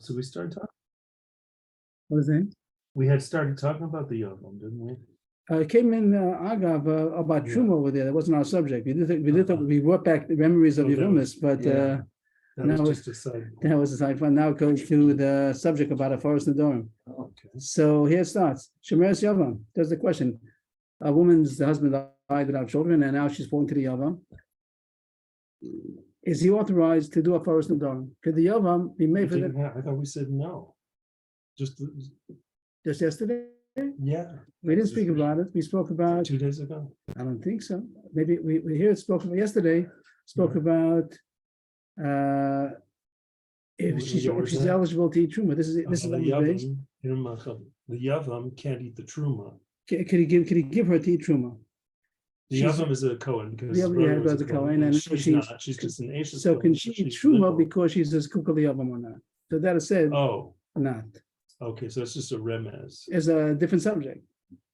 So we started talking. What is it? We had started talking about the Yavam, didn't we? It came in Agav about Truma over there. That wasn't our subject. We brought back the memories of Oh, your that illness, but That now was just a side. that was the side fun. Now it goes to the subject about a forest Nedarim. Okay. So here it starts. Shemeres Yavam. There's the question. A woman's husband died without children, and now she's falling to the Yavam. Is he authorized to do a forest Nedarim? Could the Yavam be made for that? I thought we said no. Just Yesterday? yeah. We didn't speak about it. We spoke about, 2 days ago. I don't think so. Maybe we here it spoke about yesterday, spoke about if she's eligible to eat truma. This is The Yavam can't eat the truma. Could he give her to eat truma? The Yavam is a Kohen because Yeah, was a Kohen, and she's not. She's just an Ashes. So can she eat truma because she's a kukal Yavam or not? So that is said, Oh, not. okay. So it's just a remez. It's a different subject.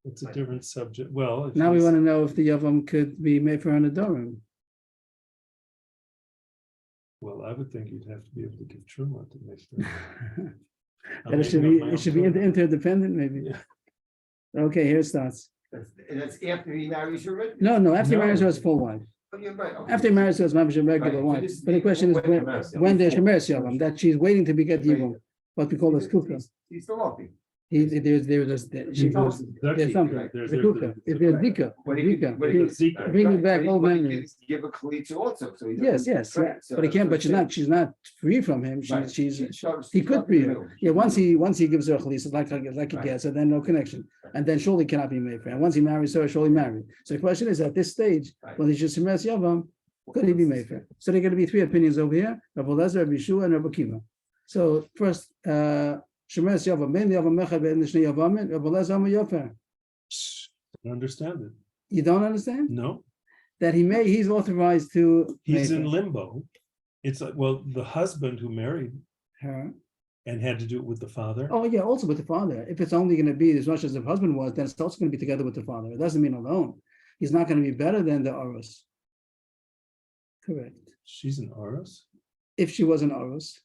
It's a different subject. Well, Now we want to know if the Yavam could be made for an Nedarim. Well, I would think you'd have to be able to give truma to make that. That it should be interdependent, maybe. Yeah. Okay, here it starts. That's after he marries her, right? No, after he No. marries her, it's full wife. Oh, you're right, okay. After he marries her, it's not a regular Right, wife. so this- But the question is when there's Shemeres Yavam, that she's waiting to be get Yibum, what we call this kuka. He's still off. There's something. There's The kuka. If there's Dika, But he Dika. could- Zika. Bringing back But he- old but he memories. could give a chalitza also, so he Yes, doesn't- right, so but he can't. But that's she's not free from him. right. She's starts- he she's could up in be the her. middle. Yeah, once he gives her a chalitza, like he Right. gets her, then no connection, and then surely cannot be made for. And once he marries her, surely married. So the question is, at this stage, Right. when he's just Shemeres Yavam, could he be made for? So there are going to be three opinions over here: Rabbi Elazar, Rabbi Yeshua, and Rabbi Kiva. So first, Shemeres Yavam, mainly Yavam Mechad Ben Shnei Yavamin, Rabbi Elazar Yofer. I understand it. You don't understand No, that he's authorized to he's make in limbo. It's like, well, the husband who married her. and had to do it with the father. Oh yeah, also with the father. If it's only going to be as much as the husband was, then it's also going to be together with the father. It doesn't mean alone. He's not going to be better than the Arus. Correct. She's an Aros. If she was an Arus.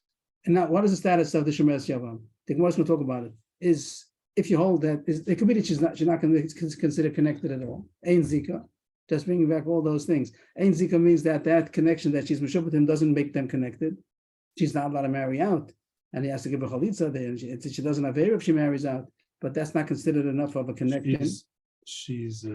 And now, what is the status of the Shemeres Yavam? The Gemara is going to talk about it. Is if you hold that, it could be that she's not going to be considered connected at all. Ein Zika. Just bringing back all those things. Ein Zika means that connection that she's Meshuvah with him doesn't make them connected. She's not allowed to marry out. And he has to give her chalitza there. She doesn't have hair if she marries out, but that's not considered enough of a connection. She's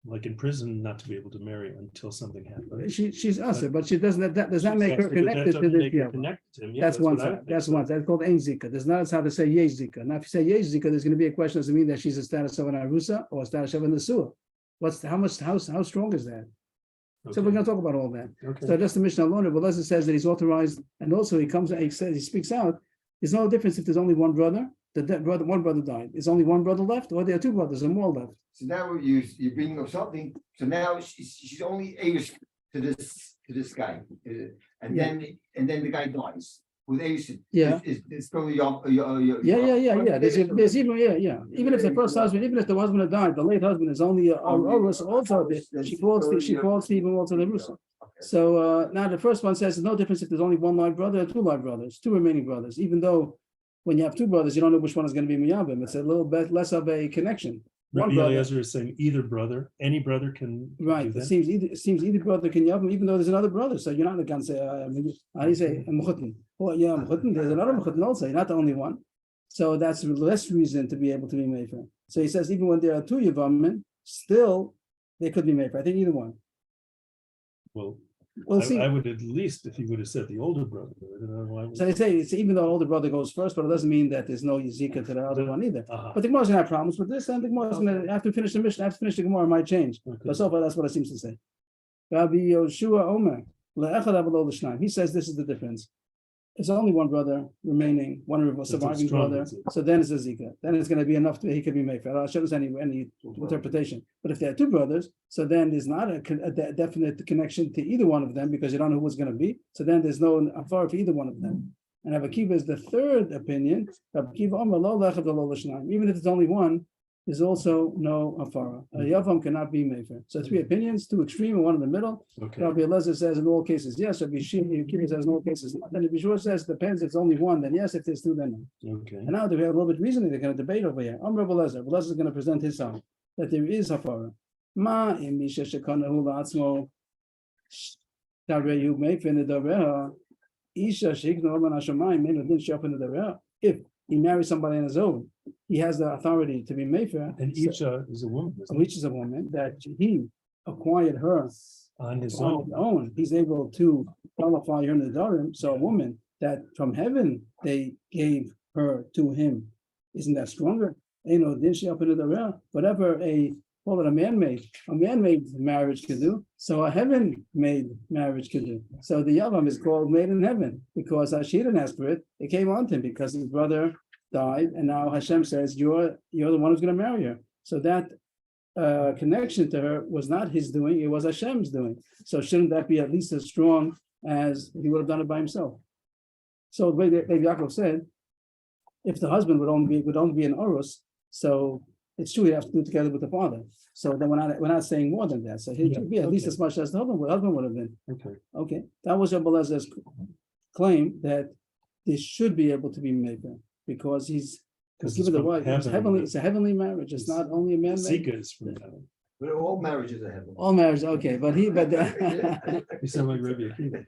like in prison, not to be able to marry until something happens. She's usher, but she doesn't. That does not make her connected to this. Yeah, that's one side. That's one side. That's called ein zika. There's not how to say yesh zika. Now, if you say yesh zika, there's going to be a question: does it mean that she's a status of an arusa or a status of an nesua? How strong is that? So we're going to talk about all that. Okay. So just the Mishnah alone, Rabbi Elazar says that he's authorized, and also he speaks out. There's no difference if there's only one brother. One brother died. Is only one brother left, or there are two brothers or more left? So now you're bringing up something, so now she's only Irish to this guy, and then the guy dies with Irish. Yeah. It's still Yeah. There's even even if the first husband, even if the husband had died, the late husband is only a Rus also. She calls Stephen also the Rusa. So now the first one says there's no difference if there's only one live brother or two live brothers, two remaining brothers. Even though when you have two brothers, you don't know which one is going to be Miyabim. It's a little bit less of a connection. One Rabbi brother Eliezer is saying either brother, any brother can right. do It that. seems either brother can Yabim, even though there's another brother. So you're not going to say, how do you say Mchutin? Oh yeah, Mchutin. There's another Mchutin also. You're not the only one. So that's less reason to be able to be made for. So he says even when there are two Yavamim, still they could be made for. I think either one. Well, We'll see. I would at least, if he would have said the older brother. I don't know why. So they say it's even though the older brother goes first, but it doesn't mean that there's no Yizika to the other one either. But the Gemara is going to have problems with this, and the Gemara is going to have to finish the mission. Have to finish the Gemara, it might change. Okay. But so far, that's what it seems to say. Rabbi Yoshua Omer, he says this is the difference. There's only one brother remaining, one surviving brother. So then it's a Zika. Then it's going to be enough he could be made for. I shouldn't say any interpretation. But if there are two brothers, so then there's not a definite connection to either one of them because you don't know who it's going to be. So then there's no afar for either one of them. And Rabbi Kiva is the third opinion. Rabbi Kiva Omer lo lechad v'lo l'shnayim. Even if it's only one, there's also no afara. A yavam cannot be mefer. So three opinions, two extreme and one in the middle. Okay, Rabbi Elazar says in all cases yes. Rabbi Akiva says in all cases not. Then Rabbi Shua says depends. If it's only one, then yes. If there's two, then no. okay. And now they have a little bit of reasoning. They're going to debate over here. Rabbi Elazar. Rabbi Elazar is going to present his side that there is hafara. Ma im misha shekanahu la'atzmo tareyu mefer nedareha isha sheikna oman hashamayim menu din she'open nedareha. If he marries somebody on his own, he has the authority to be mefer. And each is a woman, isn't it? Which is a woman that he acquired her On his on own. his own. He's able to qualify her Nedarim. So a woman that from heaven they gave her to him. Isn't that stronger? Didn't she up into the whatever call it a man-made marriage could do, so a heaven-made marriage could do. So the Yavam is called made in heaven because she didn't ask for it. It came on to him because his brother died, and now Hashem says, you're the one who's going to marry her. So that connection to her was not his doing, it was Hashem's doing. So shouldn't that be at least as strong as he would have done it by himself? So the way that Yaakov said, if the husband would only be an Orus, so it's true, he'd have to do it together with the father. So then we're not saying more than that. So he should be at least as much as the husband would have been. Okay, Okay, that was Rabbi Elazar's claim that this should be able to be made because he's given the wife. It's heavenly. It's a heavenly marriage. It's not only a man. Zika is from heaven. But all marriages are heaven. All marriage, okay, but You sound like Rabbi Akiva.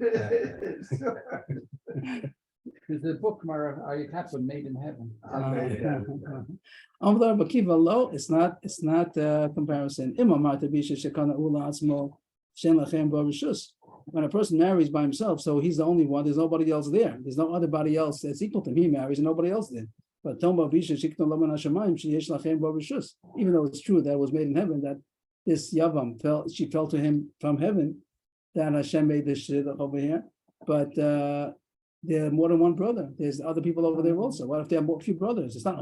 There's the book, Are You Kaplan, Made in Heaven? It's not a comparison. When a person marries by himself, so he's the only one, there's nobody else there. There's no other body else that's equal to him. He marries and nobody else did. But even though it's true that it was made in heaven, that this Yavam she fell to him from heaven, that Hashem made this shit over here. But there are more than one brother. There's other people over there also. What if there are a few brothers? He's not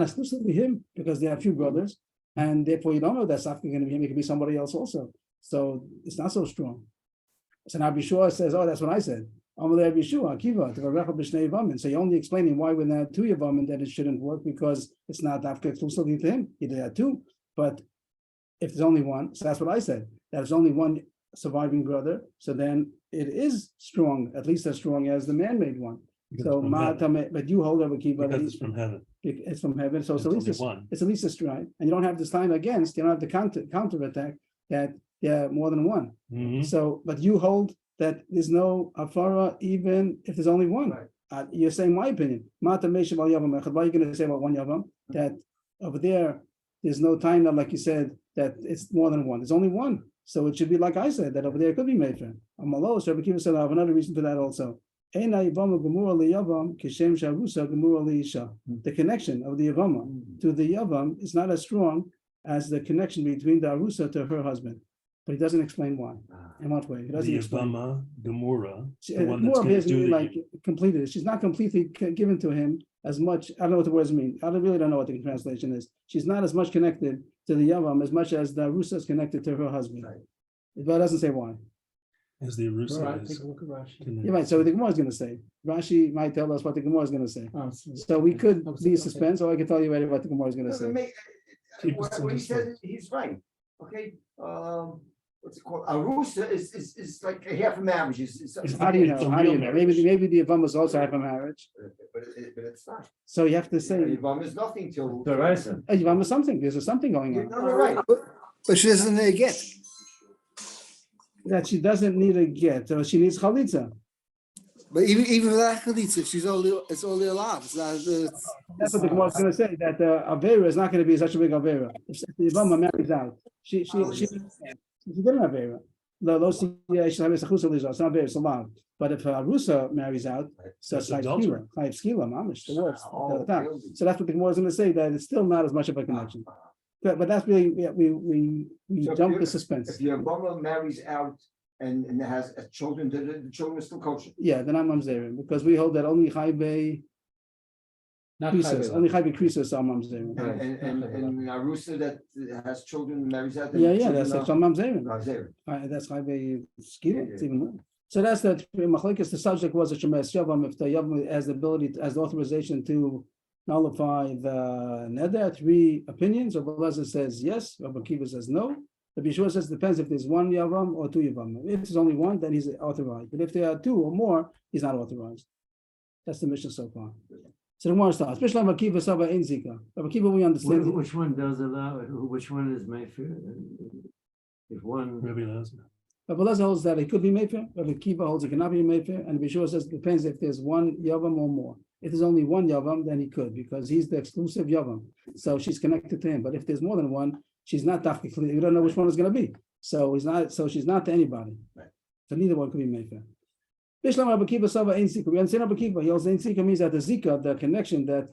exclusively him because there are a few brothers, and therefore you don't know that's not going to be him. It could be somebody else also. So it's not so strong. So now Bishua says, "Oh, that's what I said." So you're only explaining why when there are two Yavamin that it shouldn't work because it's not exclusively to him. There are two, but if there's only one, so that's what I said. There's only one surviving brother, so then it is strong, at least as strong as the man-made one. So but you hold over Kiva because it's from heaven. It's from heaven, so it's at least one. It's at least a strike, and you don't have this time against. You don't have the counter attack that more than one. Mhm. So, but you hold that there's no afara even if there's only one. Right. You're saying my opinion. Mata meishav al yavam echad. What are you going to say about one yavam? That over there's no time now, like you said, that it's more than one. There's only one. So it should be like I said, that over there it could be made for. Amalos, Rabbi Akiva said, I have another reason for that also. The connection of the Yavama to the Yavam is not as strong as the connection between the Arusa to her husband. But he doesn't explain why. In what way? He doesn't The explain. Yavama, Gemura, the one More that's going to basically do like completed. She's not completely given to him as much. I don't know what the words mean. I really don't know what the translation is. She's not as much connected to the Yavam as much as the Arusa is connected to her husband. Right. But it doesn't say why. as the Arusa Right, is. take a look at Rashi. You're right. So the Gemara is going to say. Rashi might tell us what the Gemara is going to say. Oh, So we could Okay. be in suspense, or I can tell you right what the Gemara is going to Doesn't say. make- Keep What us what he understood. says, he's right, okay, what's it called, Arusa is like a half a marriage, How do you It's a know? How do you real know? marriage. Maybe the Yavam is also have a marriage. But it's not. So you have to say Yivam is nothing till. Yavam is something. There's something going No, on no, right, But she doesn't need a get. that she doesn't need a get. So she needs chalitza. But even without chalitza, it's only allowed. It's not. That's what the Gemara is going to say. That Avera is not going to be such a big Avera. If the Yavama marries out, she didn't have Avera. It's not Avera, it's allowed. But if Arusa marries out, so it's It's like adultery. skila, mamish, the words. Oh, really? So that's what the Gemara is going to say. That it's still not as much of a connection. But that's really we So if jump you- the suspense. If your mama marries out and has children, the children are still kosher. Yeah, then I'm mamzerim because we hold that only chaybe Not krisos, Chayvela. only chaybe krisos are mamzerim. Right. And Arusa that has children and marries out. the Yeah, children that's are- some mamzerim. are there. That's chaybe skila. It's even more. So that's the machlekes. The subject was a shemes yavam. If the yavam has the ability, has the authorization to nullify the neder? Three opinions. Rabbi Elazar says yes. Rabbi Akiva says no. Rabbi Yeshua says it depends if there's one yavam or two yavam. If there's only one, then he's authorized. But if there are two or more, he's not authorized. That's the mission so far. So the Gemara starts. Especially Rabbi Akiva Saba Ein Zika. Rabbi Akiva, we understand. Which one does allow it? Which one is Mayfair? If one, Rabbi Elazar. Rabbi Elazar holds that it could be Mayfair. Rabbi Akiva holds it cannot be Mayfair. And Rabbi Yeshua says it depends if there's one yavam or more. If there's only one yavam, then he could, because he's the exclusive yavam. So she's connected to him. But if there's more than one, she's not technically. You don't know which one is going to be. So he's not. So she's not to anybody. Right. So neither one could be Mayfair. Bishlam Rabbi Akiva Saba Ein Zika. We understand Rabbi Akiva. He holds Ein Zika means that the Zika, the connection that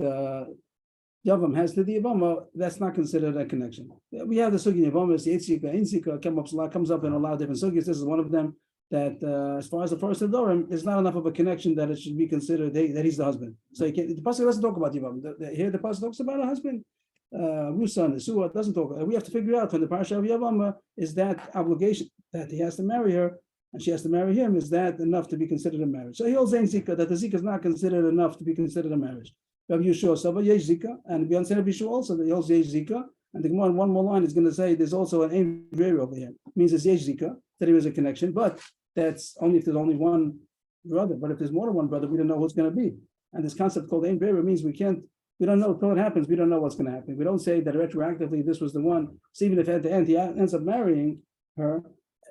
yavam has to the yavam, that's not considered a connection. We have the sugi yavam, the Zika, Ein Zika comes up in a lot of different sugis. This is one of them. That as far as the first Nedarim, it's not enough of a connection that it should be considered that he's the husband. So the pasuk doesn't talk about Yavam. Here the pasuk talks about a husband. Musa and Suah doesn't talk. We have to figure out from the parasha of Yavam is that obligation that he has to marry her and she has to marry him. Is that enough to be considered a marriage? So he holds in Zika that the Zika is not considered enough to be considered a marriage. Rabbi Yeshua Saba Yesh Zika, and we understand Rabbi Yeshua also that he holds Yesh Zika. And the Gemara in one more line is going to say there's also an Ein Brera over here. It means it's Yesh Zika, that there is a connection, but that's only if there's only one brother. But if there's more than one brother, we don't know who's going to be. And this concept called Ein Brera means we don't know until it happens. We don't know what's going to happen. We don't say that retroactively this was the one. So even if at the end he ends up marrying her,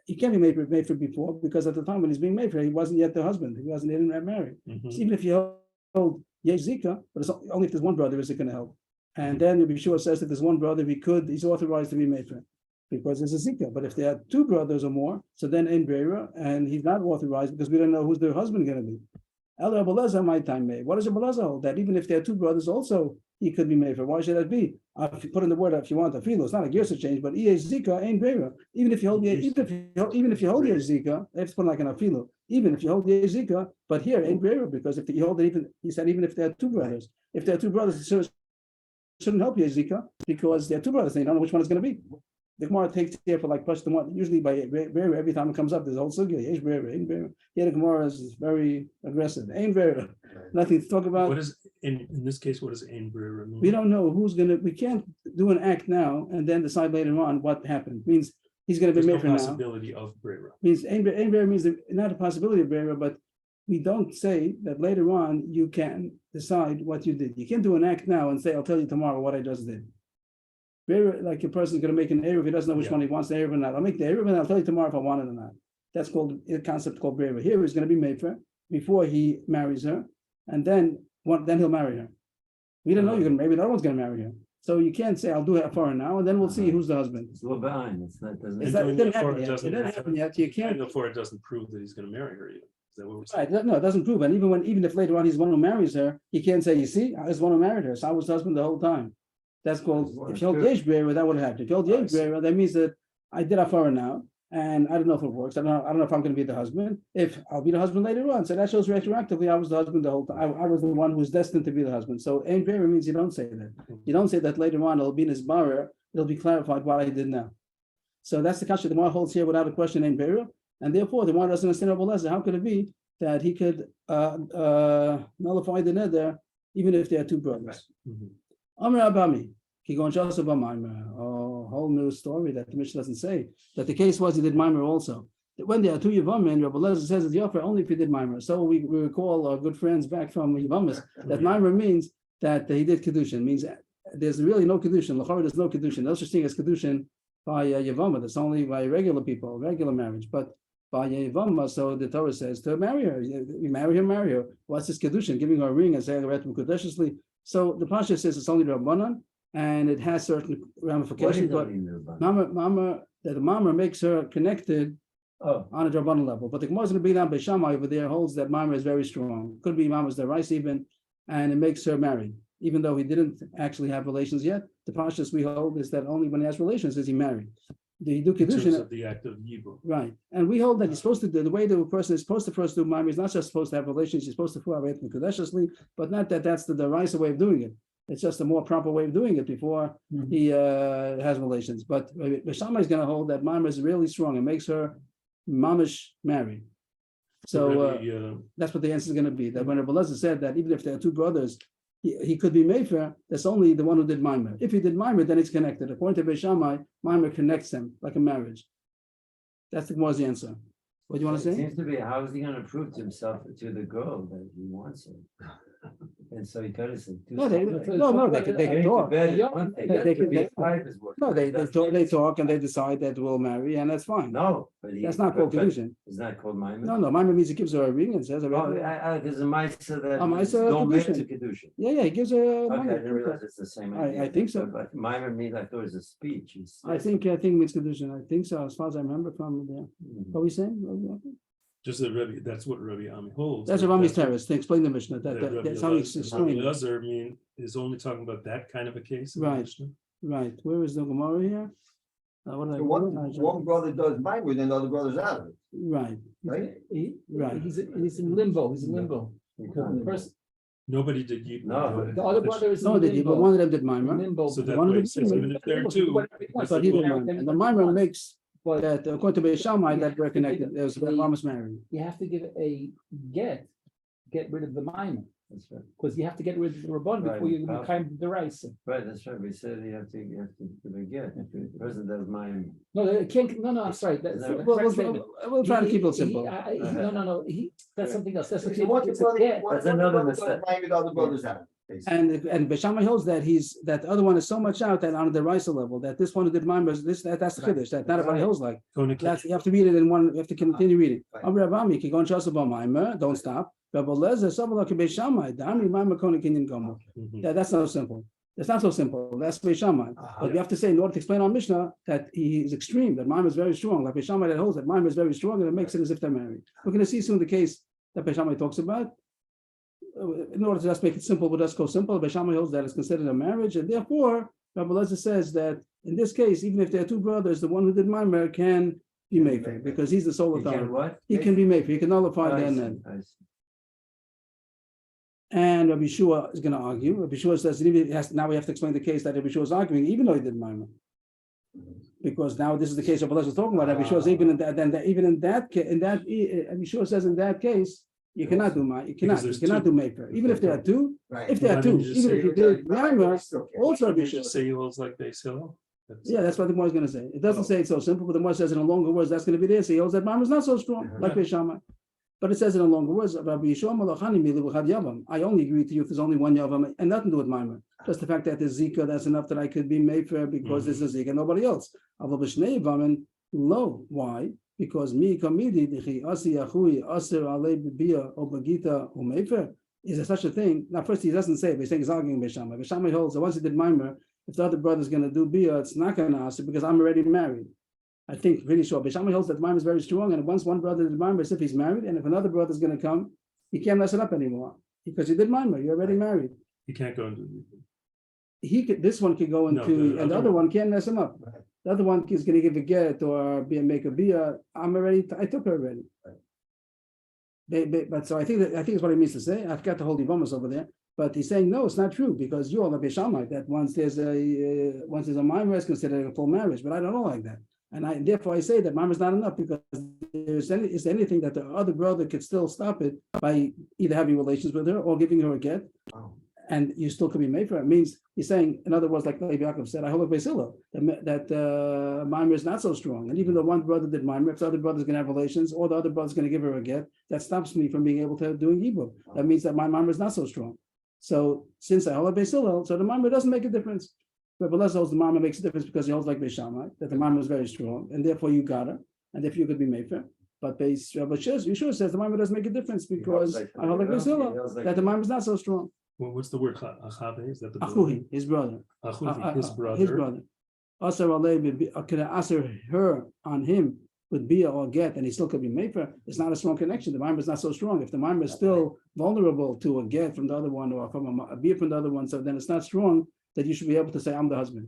he can't be made for before, because at the time when he's being made for, he wasn't yet the husband. He didn't marry. Mhm. So even if you hold Yesh Zika, but it's only if there's one brother is it going to help. And then Rabbi Yeshua says that there's one brother, he's authorized to be made for, because there's a Zika. But if there are two brothers or more, so then Ein Brera, and he's not authorized because we don't know who's their husband going to be. El Rabbi Elazar my time made. What does Rabbi Elazar hold? That even if there are two brothers also, he could be made for. Why should that be? If you put in the word, if you want a filo, it's not a gears change, but Yesh Zika, Ein Brera. Even if you hold Yesh Zika, I have to put like an afilo. Even if you hold Yesh Zika, but here Ein Brera, because if you hold it, he said even if there are two brothers, it shouldn't help Yesh Zika, because there are two brothers, and you don't know which one it's going to be. The Gemara takes here for like question one. Usually by every time it comes up, there's a whole sugya. Yesh Brera, Ein Brera. Here the Gemara is very aggressive. Ein Brera, nothing to talk about. What is in this case? What does Ein Brera mean? We don't know who's gonna. We can't do an act now and then decide later on what happened. Means he's gonna be There's made no for now. possibility of Brera. Means Ein Brera means not a possibility of Brera, but we don't say that later on you can decide what you did. You can't do an act now and say, I'll tell you tomorrow what I just did. Brera, like a person's going to make an Erev if he doesn't know which one he wants the Erev or not. I'll make the Erev and I'll tell you tomorrow if I want it or not. That's called a concept called Brera. Here he's going to be made for before he marries her, and then he'll marry her. We don't know you're going to, maybe the other one's going to marry her. So you can't say, I'll do it for her now, and then we'll see who's the husband. it's a little behind. It's not, doesn't. Is And it? that, it doing didn't it for happen it yet. It doesn't didn't happen yet. You And can't. therefore, it doesn't prove that he's going to marry her. Either. Is that what we're saying? Right, no, it doesn't prove. And even if later on he's the one who marries her, he can't say, you see, I was the one who married her, so I was the husband the whole time. That's called, if you hold Yesh Brera, that would happen. If you hold Yesh Brera, that means that I did Afara now, and I don't know if it works. I don't know if I'm going to be the husband. If I'll be the husband later on, so that shows retroactively I was the husband the whole time. I was the one who was destined to be the husband. So Ein Brera means you don't say that. You don't say that later on it'll be in his barer. It'll be clarified what I did now. So that's the kasha the Gemara holds here without a question Ein Brera, and therefore the Gemara doesn't understand Rabbi Elazar. How could it be that he could nullify the neder even if there are two brothers? Mhm. Amr Abami. A whole new story that the Mishnah doesn't say. That the case was he did Maimer also. That when there are two Yavamin, Rabbi Elazar says it's Yofer only if he did Maimer. So we recall our good friends back from Yavamis that Maimer means that he did Kedushin. Means there's really no Kedushin. L'chorah there's no Kedushin. No such thing as Kedushin by Yavama. That's only by regular people, regular marriage. But by Yavama, so the Torah says to marry her. You marry her. What's this Kedushin? Giving her a ring and saying Kedushin. So the Pasha says it's only Rabbanan. And it has certain ramifications, but Mama, that the Mama makes her connected on a Drabbana level. But the Gemara is going to be down by Shammai over there holds that Mama is very strong. Could be Mama's the rice even, and it makes her married, even though he didn't actually have relations yet. The Pashas we hold is that only when he has relations is he married. The do In terms Kedushin, of the act of Yibum. right? And we hold that he's supposed to do the way the person is supposed to first do Mama. He's not just supposed to have relations. He's supposed to do it Kedushin, but not that that's the rice way of doing it. It's just a more proper way of doing it before he has relations. But Shammai is going to hold that Mama is really strong and makes her mamish married. So really, that's what the answer is going to be. That when Rabbi Elazar said that even if there are two brothers, he could be Mayfair. That's only the one who did Maimer. If he did Maimer, then it's connected. According to Beis Shammai, Maimer connects them like a marriage. That's the Gemara's answer. What do you want to It say? seems to be, how is he gonna prove to himself, to the girl that he wants her? And so he gotta say. No, they can talk. No, they talk and they decide that we'll marry, and that's fine. No, but That's not called kedushin. It's not called Maimon. No, Maimer means he gives her a ring and says, Oh, there's a Maisa that A Maisa don't make Kedushin. to Kedushin. yeah, he gives her a Okay, I money. didn't realize it's the same I idea. think so. But Maimon means, I thought it was a speech. It's- I think means kedushin. I think so, as far as I remember from there. Mhm. What are we saying? Just that Rabbi, that's what Rabbi Ami holds. That's a Rami's terrace. To explain the Mishnah. That That's how he's explaining it. Rabbi is only talking about that kind of a case. in the Right. Mishnah. Right. Where is the Gemara here? What did I- So one brother does Maimer, then the other brother's out of it, Right. right? Right. He's in limbo, he's in limbo. You The can't- person, Nobody did Yibum. No. the other brother is in No, they did, but limbo. one of them did Maimer. Limbo. So that One of way them it says did even if there are two. But he did Maimer. And the Maimer makes But that, according to Beis Shammai, that we're connected. There's Ramos married. you have to give a get rid of the minor, That's right. because you have to get rid of the Rabban before Right. you kind of the rice. Right, that's right. We said you have to give a get. The person does mine. No, it can't, no, I'm sorry. That's Is that the right? correct statement. We'll try to keep it He- simple. No, that's something else. That's what So you one want. It's a brother, get. one That's another brother does mistake. Maimer, the other brother's out. basically. And Beis Shammai holds that that the other one is so much out that on the Raisa level, that this one who did Maimer, that's the Kiddush, that not everybody holds like. Konik- That's, you have to read it in one, you have to continue reading. Right. Rabbi Abami, ki gon shas ba Maimer, don't stop. Rabbi Lezer, Sabala ki Beis Shammai, Dami Maimer Konik Kinyan Gomer. Mhm. Yeah, that's not simple. That's not so simple. That's Beis Shammai. But we have to say, in order to explain our Mishnah, that he is extreme, that Maimer is very strong. Like Beis Shammai that holds that Maimer is very strong, and it makes it as if they're married. We're going to see soon the case that Beis Shammai talks about. In order to just make it simple, we'll just go simple. Beis Shammai holds that it's considered a marriage, and therefore, Rabbi Lezer says that in this case, even if there are two brothers, the one who did Maimer can be Mayfair, because he's the sole You can authority. what? He can be Mayfair. He can nullify I the see, end. I see. And Rabbi Shua is going to argue. Rabbi Shua says that even now we have to explain the case that Rabbi Shua is arguing, even though he did Maimer. Because now this is the case Rabbi Lezer is talking about. Rabbi Shua is even in that, Rabbi Shua says in that case, you cannot do Maimer. You Because cannot there's do Mayfair. Even if there are two, Right. if there are two, even if you did Maimer, also Rabbi Did Shua. you say he holds like Beis Hillel? That's- Yeah, that's what the Gemara is going to say. It doesn't say it's so simple, but the Gemara says it in longer words. That's going to be there. So he holds that Maimer is not so strong, like Beis Shammai. But it says it in longer words. Rabbi Yishua Malachani Milu B'chad Yavam. I only agree to you if there's only one Yavam and nothing to do with Maimer. Just the fact that there's Zika, that's enough that I could be Mayfair because there's a Zika, nobody else. Avol b'shnei Yavamin, lo. Why? Because mi kamidi dichi asi achui aser alei b'bia o bagita o Mayfair. Is there such a thing? Now, first he doesn't say it, but he's saying he's arguing Beis Shammai. Beis Shammai holds that once he did Maimer, if the other brother's going to do bia, it's not going to ask it because I'm already married. I think pretty sure. Beis Shammai holds that Maimer is very strong, and once one brother did Maimer, as if he's married, and if another brother is going to come, he can't mess it up anymore because you did Maimer. You're already married. He can't go into. This one could go No, into, the and the other other one can't mess him up. Right. The other one is going to give a get or make a bia. I took her already. But so I think it's what he means to say. I've got the whole Divamas over there, but he's saying no, it's not true because you're like Beis Shammai that once there's a Maimer, it's considered a full marriage. But I don't know like that, and therefore I say that Maimer is not enough because is there anything that the other brother could still stop it by either having relations with her or giving her a get. Oh. And you still could be made for it. It means he's saying, in other words, like Levi Yaakov said, I hold like Beis Hillel, that Maimer is not so strong. And even though one brother did Maimer, if the other brother's going to have relations, or the other brother's going to give her a get, that stops me from being able to doing Yibum. That means that my Maimer is not so strong. So since I hold like Beis Hillel, so the Maimer doesn't make a difference. But Lezer holds the Maimer makes a difference because he holds like Beis Shammai, that the Maimer is very strong, and therefore you got her, and therefore you could be made for. But Yeshua says the Maimer doesn't make a difference because I hold like Beis Hillel, that the Maimer is not so strong. What's the word? Achabe? Is that the Achuhi, his brother. Achuhi, his brother. His brother. Asar alei, can I answer her on him with bia or get, and he still could be made for? It's not a strong connection. The Maimer is not so strong. If the Maimer is still vulnerable to a get from the other one or from a bia from the other one, so then it's not strong that you should be able to say, I'm the husband.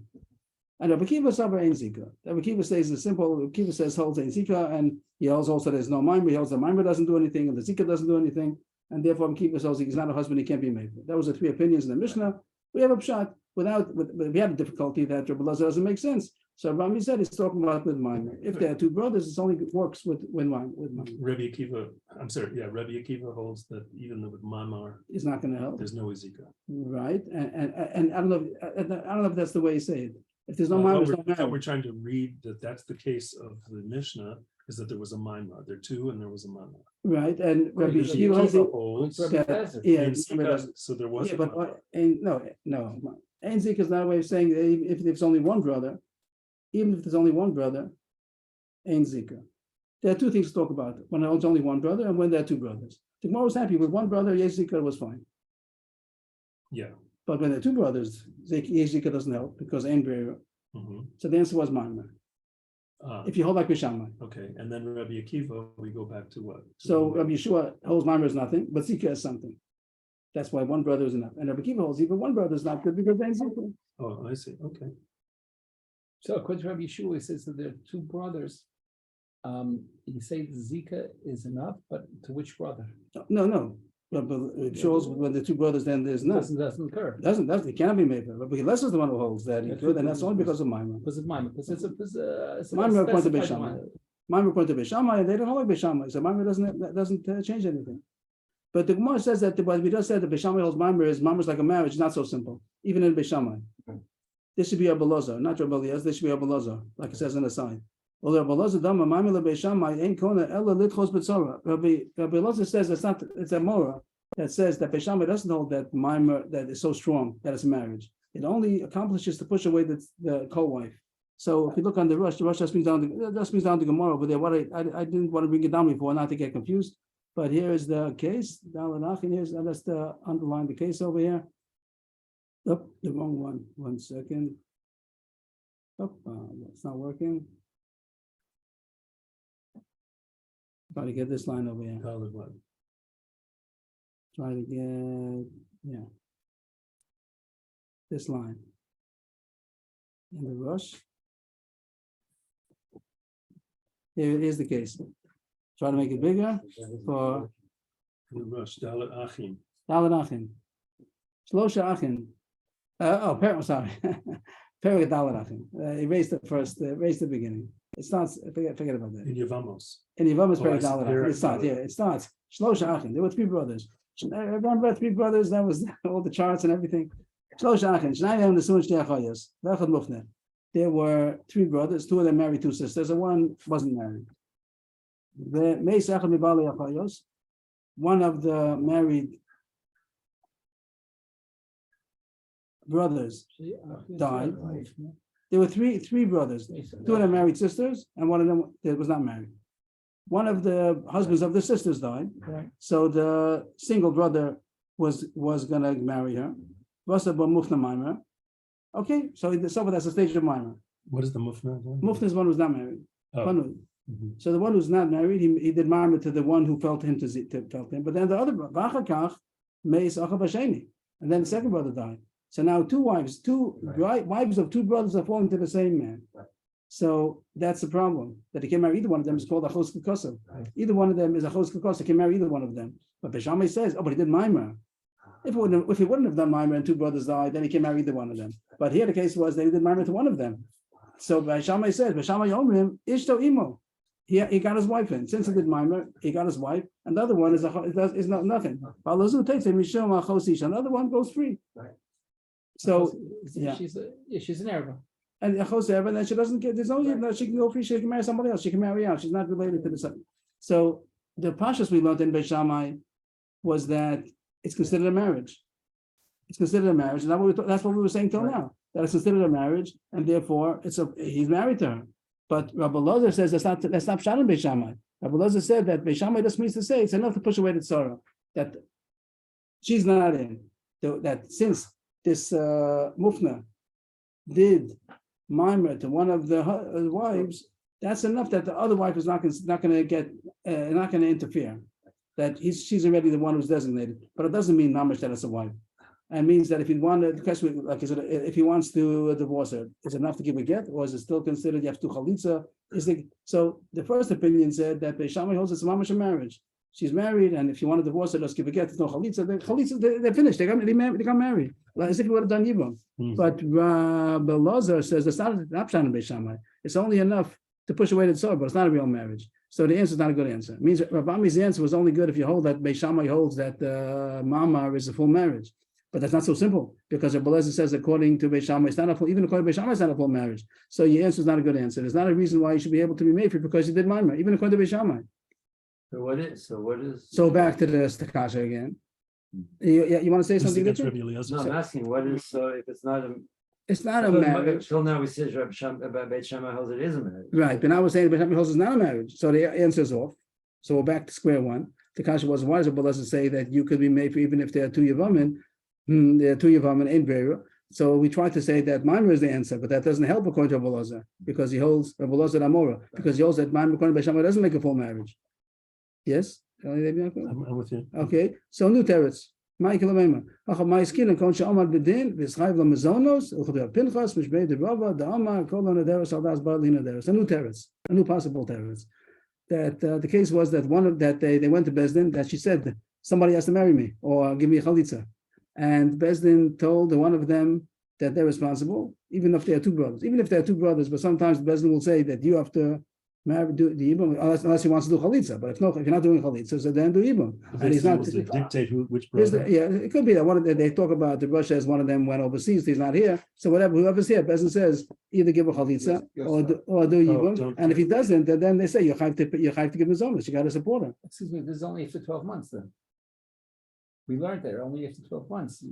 And Rabbi Kiva Sabra Ein Zika. Rabbi Kiva says the simple. Rabbi Kiva says holds Ein Zika, and he holds also there's no Maimer. He holds the Maimer doesn't do anything, and the Zika doesn't do anything. And therefore, Kiva says he's not a husband; he can't be made. That was the three opinions in the Mishnah. We have a pshat we had a difficulty that Rabbi Lezer doesn't make sense So Rami said it's talking about with minor. If there are two brothers, it only works with minor. Rabbi Akiva, I'm sorry, yeah, Rabbi Akiva holds that even with Mamar, It's not going to help, there's no Ezika. right? And I don't know. I don't know if that's the way you say it. If there's no minor, What there's no we're marriage. trying to read that that's the case of the Mishnah is that there was a Maimar. There are two and there was a Maimar. Right, and Rabbi Rabbi Akiva holds Akiva it. holds Rabbi that- Eliezer. Yeah, in remember Zika, that. so there was Yeah, a but Maimar. Ein Zika is not a way of saying that if there's only one brother, even if there's only one brother, Ein Zika. There are two things to talk about: when there's only one brother and when there are two brothers. The Gemara was happy with one brother, Yesh Zika was fine. Yeah. But when there are two brothers, Yesh Zika doesn't help because Ein Brera. Mhm. So the answer was Maimar. If you hold like Bishamai. Okay, and then Rabbi Akiva, we go back to what? So Rabbi Yeshua holds Maimar is nothing, but Zika is something. That's why one brother is enough. And Rabbi Akiva holds even one brother is not good because Ein Zika. Oh, I see, okay. So according to Rabbi Yeshua, he says that there are two brothers. You say Zika is enough, but to which brother? No. But it shows when the two brothers, then there's none. Doesn't occur. Doesn't, it can't be made. But Les is the one who holds that he could, and that's only because of Maimar. Because of mine, because it's a Maimar according to specified Beishamai. one. Maimar according to Beishamai, they don't hold like Beishamai, so Maimar doesn't change anything. But the Gemara says that what we just said, that Beishamai holds Maimar is like a marriage, it's not so simple, even in Beishamai. This should be Rabbi Elazar, not Rabbi Eliezer, this should be Rabbi Elazar, like it says on the side. Well, Rabbi Elazar dama Maimar leBeishamai ain't kona ella litchos b'tzara. Rabbi Elazar says it's a Mora that says that Beishamai doesn't hold that Maimar that is so strong that it's marriage. It only accomplishes to push away the co-wife. So if you look on the Rush just brings down the Gemara over there. What I didn't want to bring it down before, not to get confused. But here is the case. Let's underline the case over here. Oh, the wrong one. 1 second. Oh, it's not working. Try to get this line over here. Valid what? Try to get, this line. In the Rush. Here is the case. Try to make it bigger for The Rush, Dalet Achim. Dalet Achim. Shlosha Achim. Sorry. Perek Dalet Achim. Erase the beginning. It starts, forget about that. In Yevamos. In Yevamos Oh, I Perek see. Dalet Achim. It starts, it starts. Shlosha Achim. There were three brothers. Everyone read three brothers, that was all the charts and everything. Shlosha Achim. There were three brothers, two of them married two sisters, and one wasn't married. One of the married brothers died. There were three brothers. Two of them married sisters, and one of them that was not married. One of the husbands of the sisters died, so the single brother was gonna marry her. Okay, so that's a stage of Maimar. What is the Mufna? Mufna is one who's not married. Oh. Mhm. So the one who's not married, he did Maimar to the one who felt him felt him. But then the other and then the second brother died. So now two wives of two brothers are falling to the same man. So that's the problem. That he can marry either one of them is called a chos k'kosav. Either one of them is a chos k'kosav. He can marry either one of them. But Beishamai says, but he did Maimar. If he wouldn't have done Maimar and two brothers died, then he can marry either one of them. But here the case was that he did Maimar to one of them. So Beishamai says, Beishamai Omrim, Ishto Imo. He got his wife in. Since he did Maimar, he got his wife. And the other one is nothing. Another one goes free. So she's an Arab. and then she doesn't get she can go free, she can marry somebody else, she can marry out, she's not related to the son. So the pashas we learned in Beishamai was that it's considered a marriage. It's considered a marriage, and that's what we were saying till now. That it's considered a marriage, and therefore he's married to her. But Rabbi Elazar says that's not pshat in Beishamai. Rabbi Elazar said that Beishamai just means to say it's enough to push away the tzara, that she's not in. That since this Mufna did Maimar to one of the wives, that's enough that the other wife is not going to interfere. That she's already the one who's designated, but it doesn't mean mamash that it's a wife. It means that if he wanted, like if he wants to divorce her, is it enough to give a get, or is it still considered you have to chalitza? So the first opinion said that Beishamai holds it's mamash a marriage. she's married, and if you want to divorce her, just give a get. There's no chalitza. They're finished. They got married. Like as if you would have done yibum. But Rabbi Lazar says it's not pshat Beis Shammai. It's only enough to push away the tzor, but it's not a real marriage. So the answer is not a good answer. It means Rabbi Ami's answer was only good if you hold that Beis Shammai holds that mamar is a full marriage. But that's not so simple, because Rabbi Eliezer says according to Beis Shammai, it's not a full, even according to Beis Shammai, it's not a full marriage. So your answer is not a good answer. There's not a reason why you should be able to be made for because you did mamar, even according to Beis Shammai. So what is? So back to the stakasha again. You want to say something That's different? Rabbi Eliezer No, I'm said. asking, what is, so if it's not a. It's not a marriage. Till now we said about Beit Shammai holds it is a marriage. Right, but now we're saying Beis Shammai holds it's not a marriage. So the answer is off. So we're back to square one. The kasha was, why does Rabbi Eliezer say that you could be made for even if there are two Yavamin, there are two Yavamin in Beira? So we tried to say that Maimer is the answer, but that doesn't help according to Rabbi Eliezer, because he holds Rabbi Eliezer Amora, because he holds that Maimer according to Beis Shammai doesn't make a full marriage. Yes? I'm with you. Okay, so new teretz. Michael Amema. My skin and Konsha Omar Bedin, Vischaib Lamazonos, Ukhda Pinchas, Mishbei de Rava, the Amar, Kolon Aderos, Aldas Barlina Aderos. A new teretz, a new possible teretz. That the case was that one of that they went to Bezdin, that she said, somebody has to marry me or give me a chalitza. And Bezdin told one of them that they're responsible, even if they are two brothers. Even if they are two brothers, but sometimes Bezdin will say that you have to marry, do the Yibam, unless he wants to do chalitza. But if you're not doing chalitza, so then do Yibam. And he's not. Dictate which brother. It could be that one of they talk about the Russia as one of them went overseas. He's not here. So whoever's here, Bezdin says either give a chalitza or do Yibam. And if he doesn't, then they say you have to give his own. You got to support him. Excuse me, this is only after 12 months then. We learned that only after 12 months.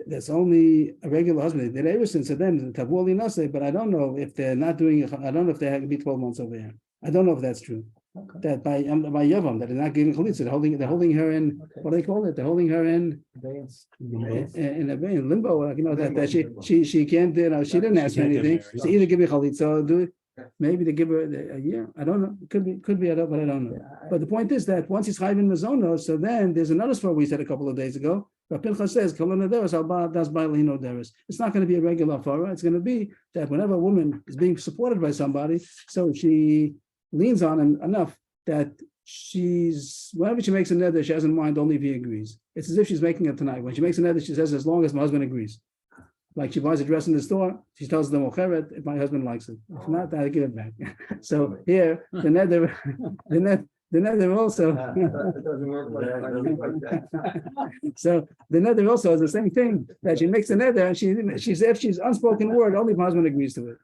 That's only a regular husband. They did ever since then, Tavuli Nase, but I don't know if they're not doing it. I don't know if they have to be 12 months over here. I don't know if that's true. Okay. That by Yavam, that they're not giving chalitza, they're holding her in, Okay. what do they call it? They're holding her in limbo, that she can't, she didn't ask for can't get anything. married. So either give me chalitza or do it. Maybe they give her a year. I don't know. Could be, but I don't know. But the point is that once he's chayv in mazono, so then there's another story we said a couple of days ago. But Pinchas says, it's not going to be a regular farah. It's going to be that whenever a woman is being supported by somebody, so she leans on him enough that whenever she makes a neder, she doesn't mind only if he agrees. It's as if she's making it tonight. When she makes a neder, she says, as long as my husband agrees. Like she buys a dress in the store, she tells them, "Ocheret, if my husband likes it. If not, I give it back." So here, the neder also. It doesn't work like that. So the neder also is the same thing, that she makes a neder and she's if she's unspoken word, only if my husband agrees to it.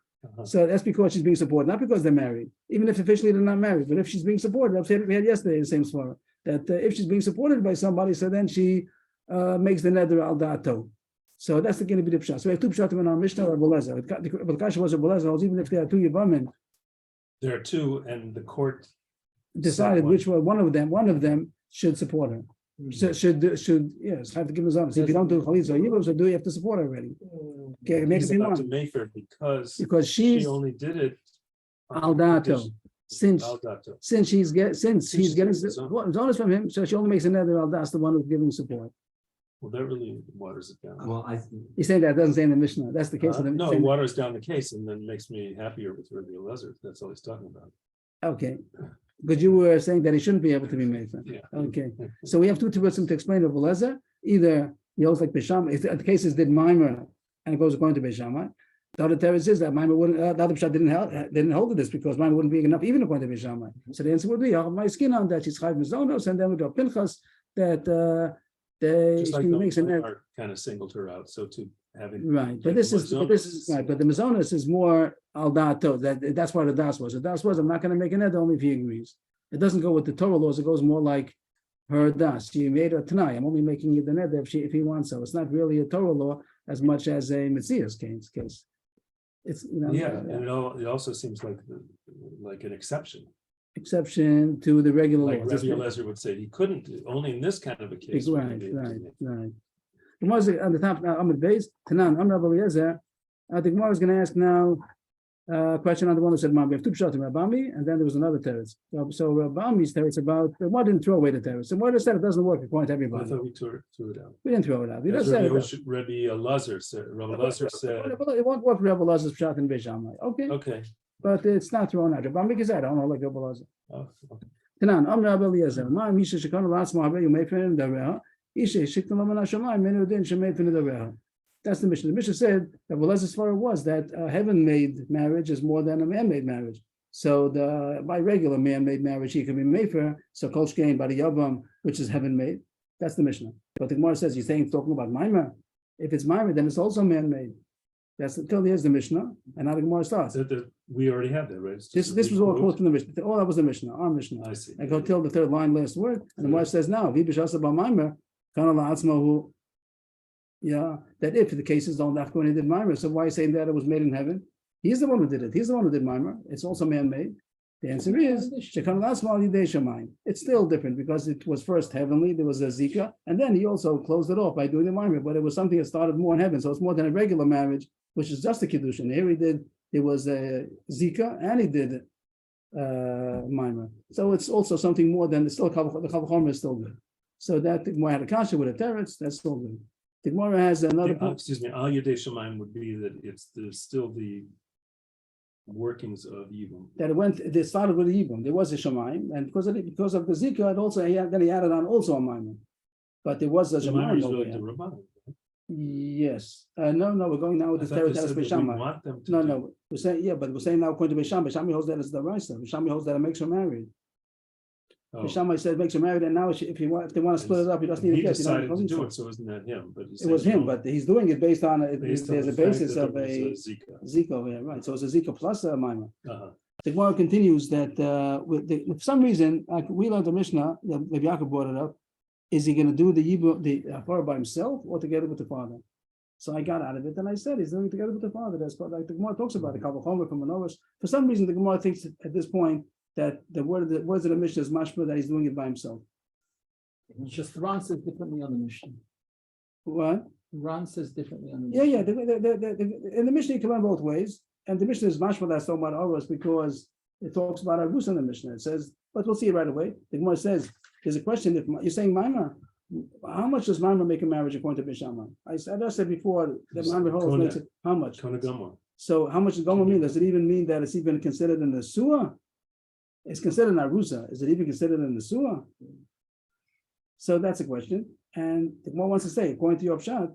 So that's because she's being supported, not because they're married. Even if officially they're not married, but if she's being supported, we had yesterday the same svara, that if she's being supported by somebody, so then she makes the neder al da'ato. So that's going to be the pshat. So we have two pshatim in our Mishnah or Bolezer. The kasha was a Bolezer, even if there are two Yavamin. There are two, and the court Decided which one of them should support her. Should have to give his own. So if you don't do chalitza or Yivam, so you have to support her already. Okay, it makes he's it about to one. make her because She's she only did it al dato. Since al dato. he's getting his own. it's honest from him, so she only makes another al das, the one who's giving support. Well, that really waters it down. Well, He's saying that doesn't say in the Mishnah. That's the case of the No, it waters down the case and then makes me happier with Rabbi Eliezer. That's all he's talking about. Okay. Because you were saying that he shouldn't be able to be made. Yeah. Okay. So we have two tibutzim to explain Rabbi Eliezer. Either he holds like Beis Shammai, if the cases did Maimer and it goes according to Beis Shammai. The other teretz is that Maimer wouldn't, the other pshat didn't hold to this because Maimer wouldn't be enough even according to Beis Shammai. So the answer would be, I have my skin on that she's chayv mizonos, and then we go Pinchas that Just like she makes an Omar kind of singled her out. So to having right. But this is right. But the mizonos is more al dato. That's why the das was. The das was, I'm not going to make an ed only if he agrees. It doesn't go with the Torah laws. It goes more like her das. She made a tanai. I'm only making it the neder if he wants so. It's not really a Torah law as much as a Metzias case. It's and it also seems like an exception to the regular like laws. Rabbi Eliezer would say he couldn't only in this kind of a case. Right. The Gemara on the top Amud Beis Tanan Rabbi Eliezer. The Gemara is going to ask now a question on the one who said, "Mom, we have two pshatim, Rabami, and then there was another teretz." So Rabami's teretz about why didn't throw away the teretz, and why does that it doesn't work according to I everybody? thought we threw it out. We didn't throw it out. We just That's said Rabbi Eliezer said. Rabbi Eliezer said. it won't work for Rabbi Elazar's pshat in Beis Shammai. Okay. Okay. but it's not thrown out. Rabbi Mikazad, I don't know like Rabbi Lazar. Oh, okay. Tanan, Rabbi Eliezer, Ma Misha Shekana Latzma Habe Yumefen Daveha, Isha Shikta Lamana Shammai Menu Din Shemefen Daveha. That's the Mishnah. The Mishnah said that Rabbi Elazar's svara was that heaven-made marriage is more than a man-made marriage. So by regular man-made marriage, he can be mefer. So Kol Shkein by the Yavam, which is heaven-made. That's the Mishnah. But the Gemara says, you're saying talking about Maimer. If it's Maimer, then it's also man-made. That's until here's the Mishnah, and now the Gemara starts. We already have that, right? It's This just a was all quote. quoted from the Mishnah. All that was the Mishnah, our Mishnah. I see. I go till the third line, last word, and the Gemara says now, V'bishasa b'Maimer, kana la'atzmahu. Yeah, that if the cases don't have to when he did Maimer, so why are you saying that it was made in heaven? He's the one who did it. He's the one who did Maimer. It's also man-made. The answer is it's still different because it was first heavenly, there was a Zika, and then he also closed it off by doing the Maimer, but it was something that started more in heaven, so it's more than a regular marriage, which is just a Kiddush. And here it was a Zika, and he did Maimer. So it's also something more than, the Chavachomer is still good. So that the Gemara had a kasha with a teretz, that's still good. The Gemara has another. Excuse me, Al Yadei Shamayim would be that there's still the workings of Yibum. That they started with the Yibum. There was a Shamayim, and because of the Zika, it also then he added on also a Maimon. But there was a The Shamayim Shamayim is over really here. the Rabbanim. Yes. No, we're going now with the Teretz We Beishamai. want them to. No. We're saying, but we're saying now according to Beishamai. Beishamai holds that as the Raisa. Beishamai holds that it makes her married. Oh. Beishamai said it makes her married, and now if they want to split it up, he doesn't need He a get. decided to do it, so isn't that him? But It was him, but he's doing it based on based on there's the a fact basis that of there a was Zika. Zika over here, right? So it's a Zika plus a Maimon. Uh-huh. The Gemara continues that for some reason, like we learned the Mishnah, maybe Yaakov brought it up. Is he going to do the Afar by himself or together with the father? So I got out of it, and I said he's doing it together with the father. That's what like the Gemara talks about the Kavachomer from Manoros. For some reason, the Gemara thinks at this point that the words of the Mishnah is mashma that he's doing it by himself. Just Ron says differently on the Mishnah. What? Ron says differently on the Yeah. Mishnah. In the Mishnah, you can learn both ways, and the Mishnah is mashma that's talking about Oros because it talks about Arus in the Mishnah. It says, but we'll see it right away. The Gemara says there's a question if you're saying Maimar. How much does Maimar make a marriage according to Beishamai? I said before that Maimar holds makes it how much? Konagama. So how much does Gomer mean? Does it even mean that it's even considered in the Suah? It's considered in Arusa. Is it even considered in the Suah? So that's a question. And the Gemara wants to say, according to your Pshat,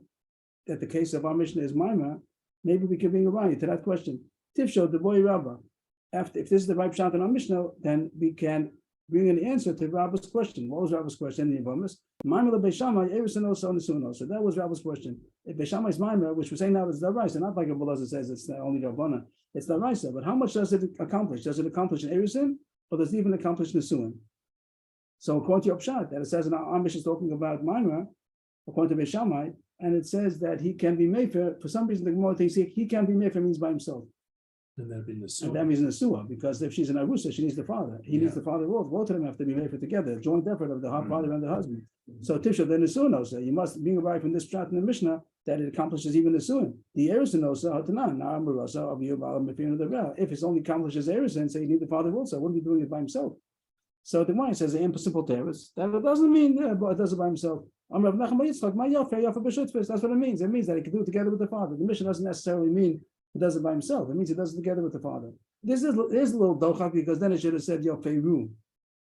that the case of our Mishnah is Maimar, maybe we can bring a right to that question. Tifsho, the boy Rabbah. If this is the right Pshat in our Mishnah, then we can bring an answer to Rabba's question. What was Rabba's question in the Yavamis? Maimar Beishamai, Erison also on the Suno. So that was Rabba's question. If Beishamai's Maimar, which we're saying now is the Raisa, not like Abulazar says it's only Rabbana, it's the Raisa. But how much does it accomplish? Does it accomplish in Erison, or does it even accomplish in the Suin? So according to your Pshat, that it says in our Amish is talking about Maimar, according to Beishamai, and it says that he can be Mefer. For some reason, the Gemara thinks he can be Mefer means by himself. And that'd be the And that means in the Suah, because if she's in Arusa, she needs the father. He needs the father both. Both of them have to be made for together, joint effort of the father and the husband. So Tisha, then the Suah knows that you must bring a right from this Pshat in the Mishnah that it accomplishes even the Suah. The Erison knows if it's only accomplishes Erison, so you need the father also. Wouldn't be doing it by himself. So the Gemara says in simple terms that it doesn't mean but it does it by himself. That's what it means. It means that he can do it together with the father. The Mishnah doesn't necessarily mean he does it by himself. It means he does it together with the father. There's a little dochak because then it should have said Yofeiru.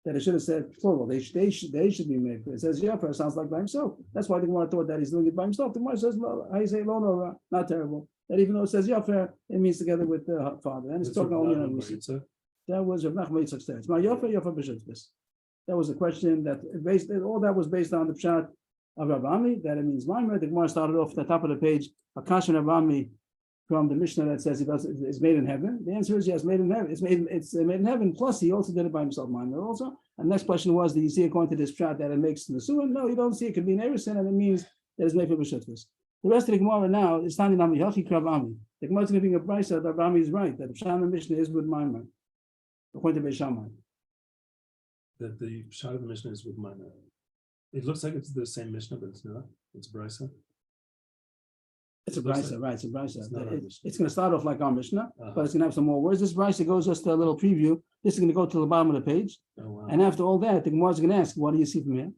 That it should have said plural. They should be made. It says Yofer sounds like by himself. That's why the Gemara thought that he's doing it by himself. The Gemara says, how you say lo, not terrible. That even though it says Yofer, it means together with the father. And it's talking only on Musa. That was Rav Nachman Yitzchak said. It's my Yofer B'Shutvus. That was a question that all that was based on the Pshat of Rav Ami, that it means Maimer. The Gemara started off at the top of the page, Akash and Rav Ami from the Mishnah that says it's made in heaven. The answer is yes, made in heaven. It's made in heaven. Plus, he also did it by himself, Maimer also. And the next question was, do you see according to this Pshat that it makes the Suah? No, you don't see. It could be an Erison, and it means that it's made for B'Shutvus. The rest of the Gemara now is standing on Yachi Krav Ami. The Gemara is going to bring a price that Rav Ami is right, that the Pshat and Mishnah is with Maimer. According to Beishamai. That the Pshat of the Mishnah is with Maimar. It looks like it's the same Mishnah, but it's not. It's Brisa. It's a Brisa, right? It's a Brisa. It's not our Mishnah. It's going to start off like our Mishnah, Uh-huh. but it's going to have some more words. This Brisa goes just a little preview. This is going to go to the bottom of the page, Oh, wow. and after all that, the Gemara is going to ask, "What do you see from here?"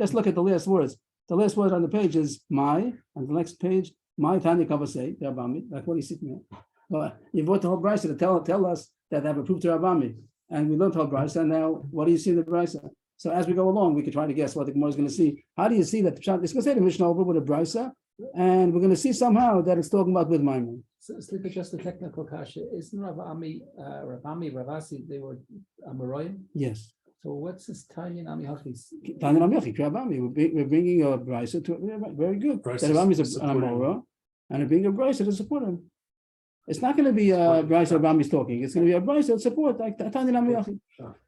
Just look at the last words. The last word on the page is "my," and the next page "my Tanya Kavasei." Like, what do you see from here? Well, you brought the whole Brisa to tell us that they have approved to Rabami. And we learned the whole Brisa, and now what do you see in the Brisa? So as we go along, we can try to guess what the Gemara is going to see. How do you see that? It's going to say the Mishnah over with a Brisa, and we're going to see somehow that it's talking about with Maimon. So it's like just a technical kasha. Isn't Rav Ravasi, they were Amoraim? Yes. So what's this Tanya Nami Hachis? Tanya Rabami, Rabami. We're bringing a Brisa to very good. That Brisa Rabami is an supporting. Amora, and we're bringing a Brisa to support him. It's not going to be a Brisa Rabami is talking. It's going to be a Brisa to support like Tanya Nami Hachis.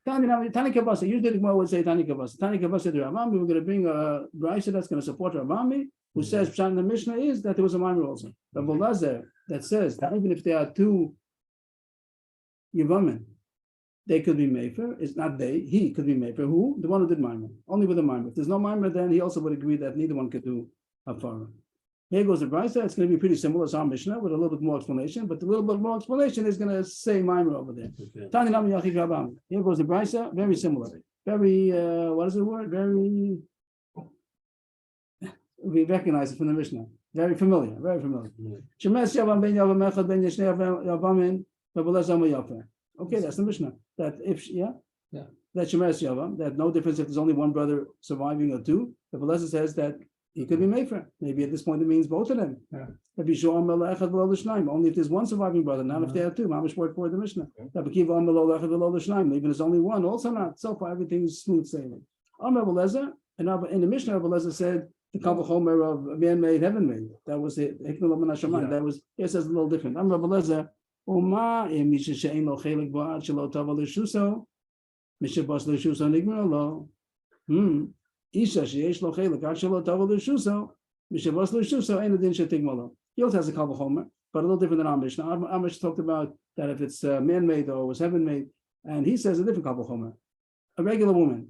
Tanya Kabasa. Usually the Gemara would say Tanya Kabasa. Tanya Kabasa to Rabami. We're going to bring a Brisa that's going to support Rabami, who says Pshat in the Mishnah is that there was a Maimer also. But Bolazer that says that even if there are two Yavamin, they could be Mefer. It's not they, he could be Mefer. Who? The one who did Maimer. Only with a Maimer. If there's no Maimer, then he also would agree that neither one could do Hafara. Here goes the Brisa. It's going to be pretty similar to our Mishnah with a little bit more explanation, but the little bit more explanation is going to say Maimer over there. Okay. Tani Nami Yachid Rabam. Here goes the Brisa. Very similar. Very, what is the word? Very, we recognize it from the Mishnah. Very familiar. Very familiar. Shemes Yavam ben Yavam Echad ben Yeshnei Yavamin Bebolez Ama Yafa. Okay, that's the Mishnah. That if, yeah? Yeah. That Shemes Yavam, that no difference if there's only one brother surviving or two. The Bebolez says that he could be Mefer. Maybe at this point it means both of them. Yeah. Only if there's one surviving brother, not if there are two. Mamish word for the Mishnah. Maybe there's only one, also not. So far, everything is smooth sailing. And in the Mishnah, Beleza said the Kavachomer of man made, heaven made. That was it. That was, it says a little different. I'm Beleza. Uma Misha Shein Lo Chelik Ba'ad Shelo Tava L'Shuso Misha Bas L'Shuso Nigmar Lo. Isha sheyesh lo chelik ad shelo tavo l'shuso mishavos l'shuso ein adin shetigmalo. He also has a kavachomer, but a little different than Amish. Now Amish talked about that if it's man-made or was heaven-made, and he says a different kavachomer. A regular woman,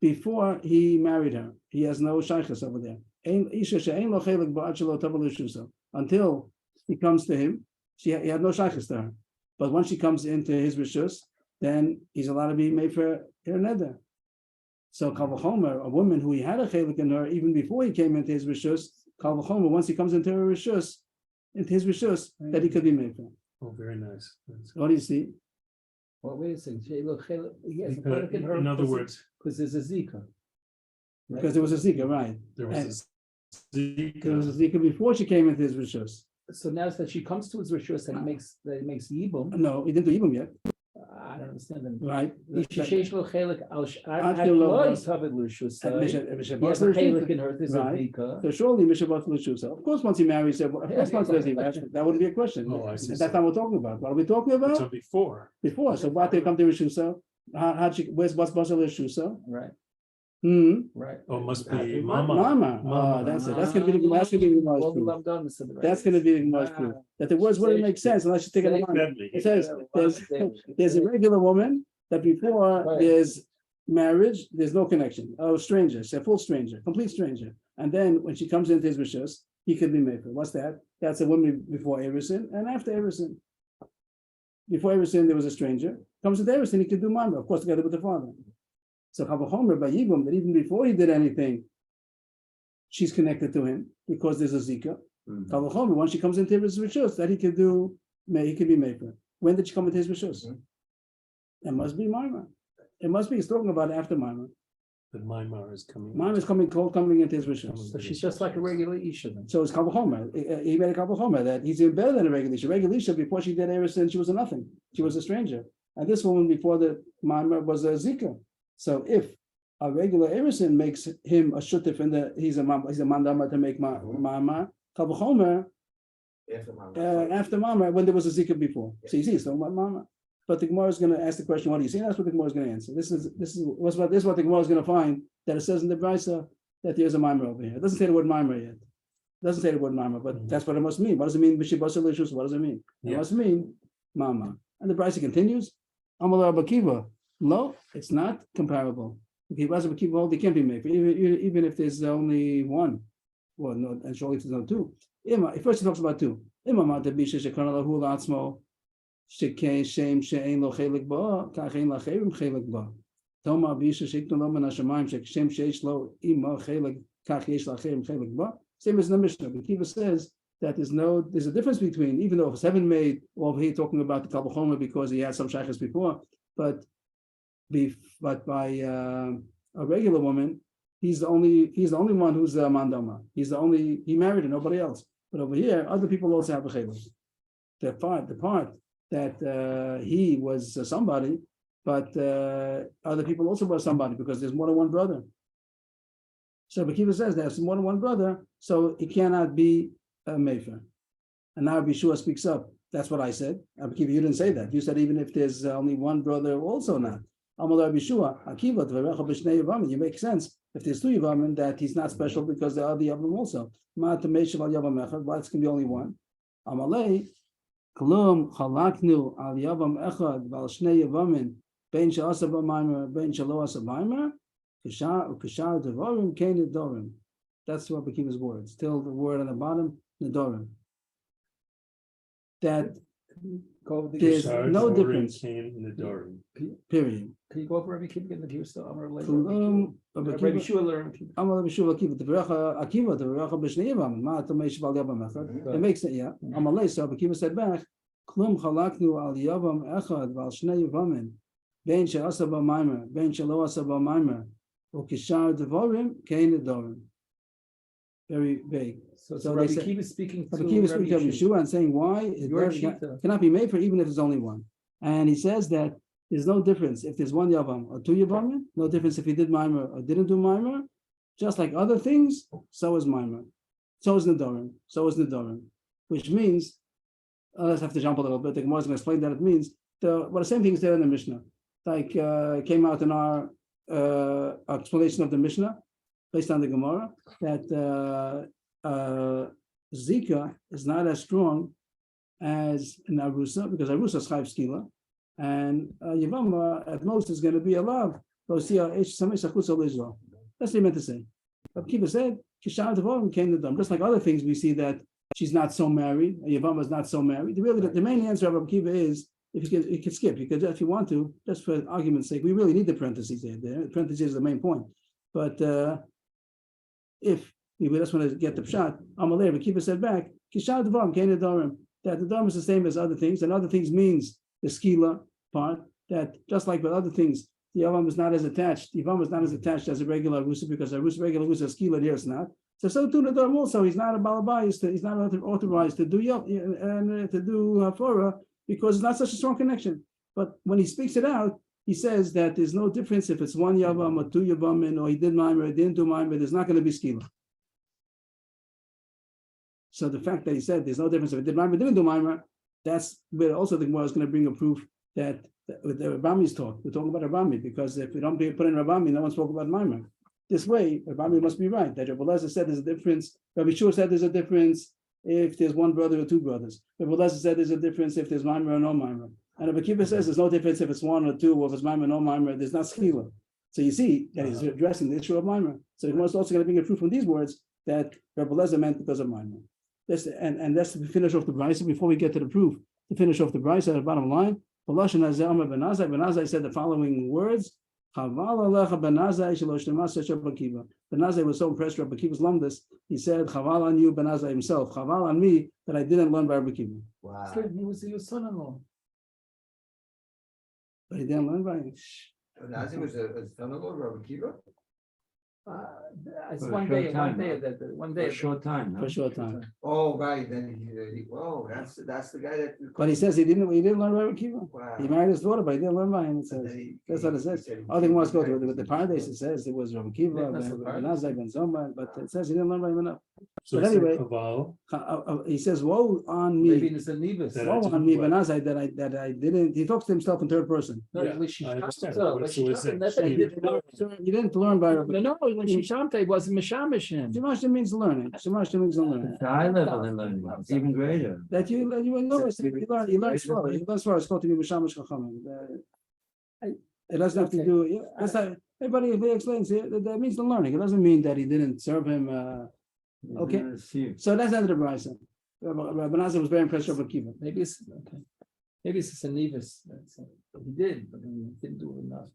before he married her, he has no shaykhs over there. Isha she'ein lo chelik ba'ad shelo tavo l'shuso. Until he comes to him, he had no shaykhs to her. But once she comes into his rishus, then he's allowed to be made for her neder. So Kavachomer, a woman who he had a chelik in her even before he came into his rishus, Kavachomer, once he comes into her rishus, that he could be made for. Oh, very nice. That's Oh, good. What do you see? Well, wait a second. He has a Because, chelik in her in other because words, because there's a Zika. Right? Because there was a Zika, right? there And was a there was a Zika. Zika before she came into his rishus. So now that she comes to his rishus and makes Yibum, No, he didn't do Ibum yet, I don't understand them. right? Sheyesh lo chelik al Ad lo- tavid l'shuso. And He Mishabos has a chelik l'Shuso. in her. There's a Right. Zika. So surely Mishabos l'Shuso. Of course, once he marries her, of course, once he marries her, that wouldn't be a question. Oh, I see. That's not what we're talking about. What are we talking So about? before, Before. So what they come to Rishuso? How'd she, what's Basel Rishuso? Right. Right. oh, must be Mama. Mama. Mama. That's it. That's going to be the Gemara's proof. That's going to be the Gemara's proof. That the words wouldn't make sense unless you take it along. Deadly. It says there's a regular woman that before Right. there's marriage, there's no connection. Oh, stranger, she's a full stranger, complete stranger. And then when she comes into his rishus, he could be made for. What's that? That's a woman before Everson and after Everson. Before Everson, there was a stranger. Comes into Everson, he could do Mama, of course, together with the father. So Chavachomer by Yibum, that even before he did anything, she's connected to him because there's a Zika. Chavachomer, once she comes into his rishus, that he could be made for. When did she come into his rishus? It must be Mama. It must be, he's talking about after Mama. That Mimar is coming. Mama is coming into his rishus. So she's just like a regular Isha then. So it's Kavachomer. He made a Kavachomer that he's even better than a regular Isha. Regular Isha, before she did Everson, she was a nothing. She was a stranger. And this woman before the Mama was a Zika. So if a regular Everson makes him a shutif in he's a mandama to make Mama, Kavachomer, after Mama, when there was a Zika before. So you see, it's talking about Mama. But the Gemara is going to ask the question, what do you see? And that's what the Gemara is going to answer. This is what the Gemara is going to find, that it says in the Brisa that there's a Maimer over here. It doesn't say the word Maimer yet. It doesn't say the word Maimer, but that's what it must mean. What does it mean? What does it mean? It Yeah. must mean Mama. And the Brisa continues, Amalei Bakiva. No, it's not comparable. If Bakiva, can't be made, even if there's only one. Well, no, and surely there's no two. First he talks about two. שכן שם שאין לו חלק בו, כך אין לאחרים חלק בו. תאמר בישה שיקנו לו מן השמיים, שכשם שיש לו אימו חלק, כך יש לאחרים חלק בו. Same as the Mishnah. But Kiva says that there's a difference between, even though if it's heaven made, over here talking about the Kal V'chomer because he had some shaykhs before, but by a regular woman, he's the only one who's the mandama. He married her, nobody else. But over here, other people also have a chaylik. The part that he was somebody, but other people also were somebody because there's more than one brother. So Bakiva says there's more than one brother, so it cannot be a mefer. And now Bishua speaks up. That's what I said. Bakiva, you didn't say that. You said even if there's only one brother, also not. Amalai Bishua, Akiva, Tverecha b'shnei Yavamin. You make sense if there's two Yavamin that he's not special because there are the Yavim also. Ma Tameshav al Yavam Echad. Why it's going to be only one? Amalei Klum Chalaknu al Yavam Echad Val Shnei Yavamin Ben She'asa B'Maimer Ben She'lo Asa B'Maimer Kishar Devarim Kein Nedarim. That's what Bakiva's word. Still the word on the bottom, Nedarim. That there's no difference. Nedarim. Period. Can you go over Rabbi Kiva again? That he was still Amar later. Rabbi Shua learned. Amar Rabbi Shua Akiva. Akiva. The Verecha b'shnei Yavamin. Ma Tamei Shaval Yavam Echad. It makes it. Yeah. Amalei. So Rabbi Kiva said back. Klum Chalaknu al Yavam Echad Val Shnei Yavamin. Ben She'asa B'Maimer. Ben She'lo Asa B'Maimer. Ukishar Devarim Kein Nedarim. Very vague. So they Rabbi said- Kiva speaking to Rabbi Kiva speaking to Rabbi Shua. Yeshua and saying why it Your cannot be made for even if there's only one. And he says that there's no difference if there's one Yavam or two Yavamim, no difference if he did Maimer or didn't do Maimer. Just like other things, so is Maimer. So is Nedarim. Which means, let's have to jump a little bit. The Gemara is going to explain that it means, the same thing is there in the Mishnah. Like came out in our explanation of the Mishnah, based on the Gemara, that Zika is not as strong as in Arusa, because Arusa is Chayv Skila, and Yavama at most is going to be a love. That's what he meant to say. But Kiva said, Kishar Devarim came to them. Just like other things, we see that she's not so married, Yavama is not so married. The main answer of Rabbi Kiva is, if you could skip, you could, if you want to, just for argument's sake, we really need the parentheses there. The parentheses is the main point. But if we just want to get the pshat, Amalei, but Kiva said back, Kishar Devarim came to Nedarim, that the Nedarim is the same as other things, and other things means the skila part, that just like with other things, the Yavam is not as attached, the Yavam is not as attached as a regular Arusa, because a regular Arusa is skila, here it's not. So too Nedarim also, he's not a balabayis, he's not authorized to do and to do hafora, because it's not such a strong connection. But when he speaks it out, he says that there's no difference if it's one Yavam or two Yavamin, or he did Maimer or didn't do Maimer, there's not going to be skila. So the fact that he said there's no difference if it did Maimer or didn't do Maimer, that's where also the Gemara is going to bring a proof that with the Rabami's talk, we're talking about Rabami, because if we don't put in Rabami, no one spoke about Maimer. This way, Rabami must be right. That Rabbi Elazar said there's a difference. Rabbi Shua said there's a difference if there's one brother or two brothers. Rabbi Elazar said there's a difference if there's Maimer or no Maimer. And Rabbi Kiva says there's no difference if it's one or two, or if it's Maimer or no Maimer, there's not skila. So you see that he's addressing the issue of Maimer. So the Gemara is also going to bring a proof from these words that Rabbi Elazar meant because of Maimer. And that's to finish off the brisa before we get to the proof. To finish off the brisa at the bottom line, Benazai said the following words. Benazai was so impressed with Rabbi Kiva's lumdus, he said, Chaval on you, Benazai himself, Chaval on me, that I didn't learn by Rabbi Kiva. Wow. He was your son-in-law. But he didn't learn by him. Nazi was a son-in-law of Rabbi Kiva? It's For a one short day, time, one For day. a short time, For no? a short time. Oh, right, then whoa, that's the guy that. But he says he didn't learn by Rabbi Kiva. Wow. He married his daughter, but he didn't learn by him. It And says. then he- That's what it he says. said he Other thing wants to go came with the paradise. It says it was Rabbi Kiva, Benazai, Ben Zoma, but it says he didn't learn by him enough. So But it's like anyway- Kaval, He says, "Woe on Maybe me, it's a Nevis. That- woe on me, Benazai, that I didn't." He talks to himself in third person. No, Yeah, like she I understand. so, What- like so she is it- that's what he didn't learn. You didn't learn by Rabbi. No, when she shamte, it wasn't mishamish him. Shemashta means learning. Shemashta means learning. It's a high level in learning, it's even greater. That you know, you learn slow. You learn slow. It's called to be Mishamish Chachamim. It doesn't have to do. Yeah, that's how everybody explains it. That means the learning. It doesn't mean that he didn't serve him. Okay. Received. So that's under the brisa. Rabbi Nazar was very impressed with Rabbi Kiva. Maybe it's okay. Maybe it's a Nevis, that's, he did, but he didn't do enough.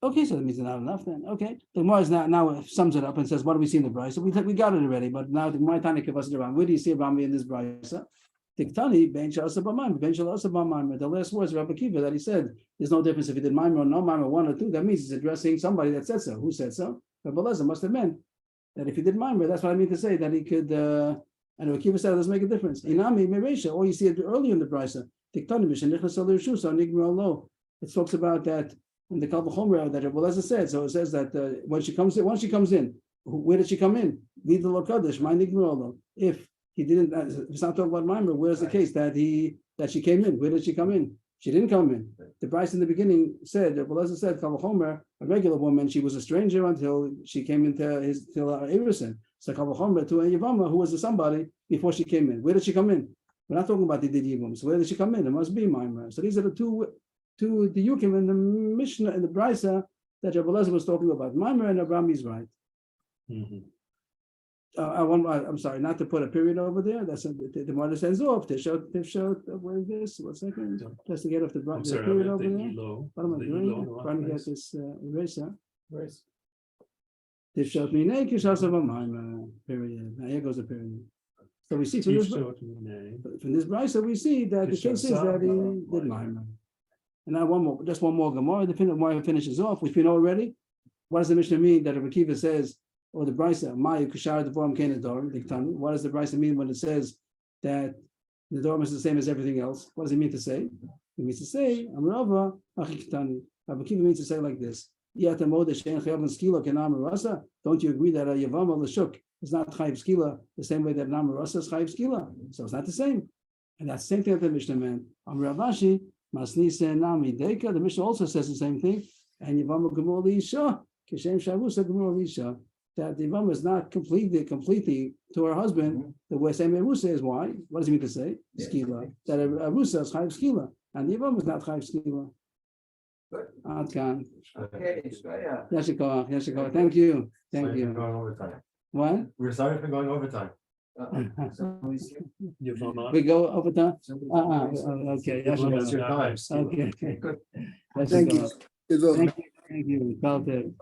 Okay, so that means it's not enough then. Okay. The Gemara is now sums it up and says, what do we see in the Brisa? So we got it already, but now the Gemara Tanya gives us the Ram. Where do you see Rami in this Brisa? Tiktani, Ben Shalasa B'Maim, Ben Shalasa B'Maim. The last words of Rabbi Kiva that he said, there's no difference if he did Maim or no Maim or 1 or 2. That means he's addressing somebody that said so. Who said so? Rabbi Lezer must have meant that if he did Maim, that's what I mean to say, that he could, and Rabbi Kiva said it doesn't make a difference. Inami, Meresha, or you see it earlier in the Brisa. It talks about that in the Kal V'chomer that Rabbi Lezer said. So it says that when she comes in, where did she come in? Lead the Lokadosh, my Nigmar. If he didn't, if it's not talking about Maimer, where's the case that she came in? Where did she come in? She didn't come in. The Bryce in the beginning said, Rabbi Lezer said, Kal V'chomer, a regular woman, she was a stranger until she came into till Everson. So Kal V'chomer to a Yavama, who was a somebody before she came in. Where did she come in? We're not talking about the Yibum. So where did she come in? It must be Maimer. So these are the two the Yukim in the Mishnah in the Brisa that Rabbi Lezer was talking about. Maimer and Abraham is right. Mhm. I'm sorry, not to put a period over there. That's the mother says off. They showed where is this? 1 second. Just to get off the I'm the sorry, period I over meant there. the Elo. What am I The doing? Elo in the wrong Trying to get place. this eraser. Whereas, They showed me naked of a Maimer. Period. Now here goes the period. So we see from this Brisa, we see that the case is that he did Maimer. And now one more Gemara. The Gemara finishes off, which we know already. What does the Mishnah mean that Rabbi Kiva says, or the Brisa, Ma'yu Kushar Devorim Kein Nedarim, Diktani? What does the Brisa mean when it says that the Nedarim is the same as everything else? What does it mean to say? It means to say, Amrava Achiktani. Rabbi Kiva means to say like this. Don't you agree that a Yavama Lashuk is not Chayiv Skila the same way that Nam Rasa is Chayiv Skila? So it's not the same. And that's the same thing that the Mishnah meant. Ravashi, Masnisa Nami Deka, the Mishnah also says the same thing. And Yavama Gemur Lisha, Kishem Shavusa Gemur Lisha, that the Yavama is not completely to her husband the way same way Rusa is. Why? What does he mean to say? Skila. That a Rusa is Chayiv Skila, and the Yavama is not Chayiv Skila. Okay, Yashikova. Thank you. Sorry for going overtime. What? We're sorry for going overtime. We go over time? Okay. That's your time. Okay. good. Thank you. Good vote. Thank you. Felt it.